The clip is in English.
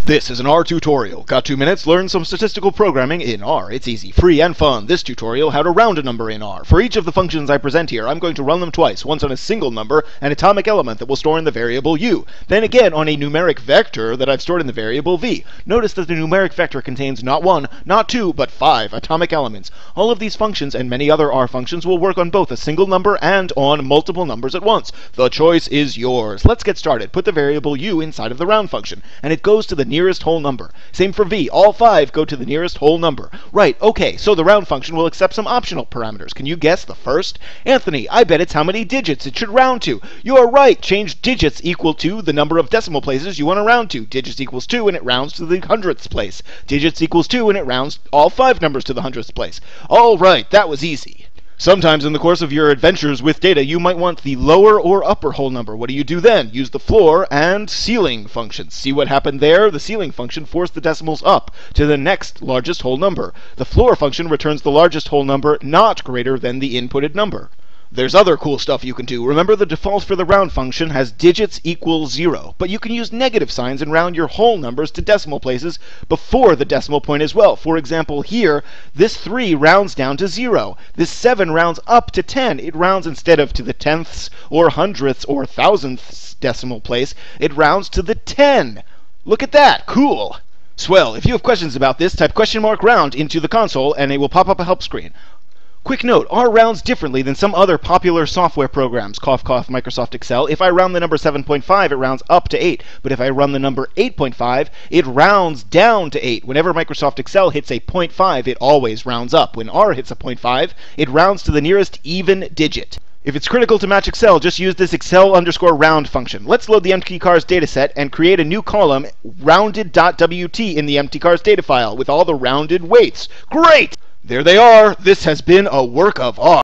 This is an R tutorial. Got 2 minutes? Learn some statistical programming in R. It's easy, free, and fun. This tutorial, how to round a number in R. For each of the functions I present here, I'm going to run them twice, once on a single number, an atomic element that will store in the variable u, then again on a numeric vector that I've stored in the variable v. Notice that the numeric vector contains not 1, not 2, but 5 atomic elements. All of these functions and many other R functions will work on both a single number and on multiple numbers at once. The choice is yours. Let's get started. Put the variable u inside of the round function, and it goes to the nearest whole number. Same for v. All 5 go to the nearest whole number. Right, okay, so the round function will accept some optional parameters. Can you guess the first? Anthony, I bet it's how many digits it should round to. You're right. Change digits equal to the number of decimal places you want to round to. Digits equals 2 and it rounds to the hundredths place. Digits equals 2 and it rounds all 5 numbers to the hundredths place. All right, that was easy. Sometimes in the course of your adventures with data, you might want the lower or upper whole number. What do you do then? Use the floor and ceiling functions. See what happened there? The ceiling function forced the decimals up to the next largest whole number. The floor function returns the largest whole number not greater than the inputted number. There's other cool stuff you can do. Remember, the default for the round function has digits equals 0, but you can use negative signs and round your whole numbers to decimal places before the decimal point as well. For example, here, this 3 rounds down to 0. This 7 rounds up to 10. It rounds instead of to the tenths or hundredths or thousandths decimal place, it rounds to the 10. Look at that. Cool. Swell. If you have questions about this, type $round into the console and it will pop up a help screen. Quick note, R rounds differently than some other popular software programs. Cough, cough, Microsoft Excel. If I round the number 7.5, it rounds up to 8. But if I run the number 8.5, it rounds down to 8. Whenever Microsoft Excel hits a 0.5, it always rounds up. When R hits a 0.5, it rounds to the nearest even digit. If it's critical to match Excel, just use this Excel_round function. Let's load the mtcars dataset and create a new column, rounded.wt, in the mtcars data file with all the rounded weights. Great! There they are. This has been a work of art.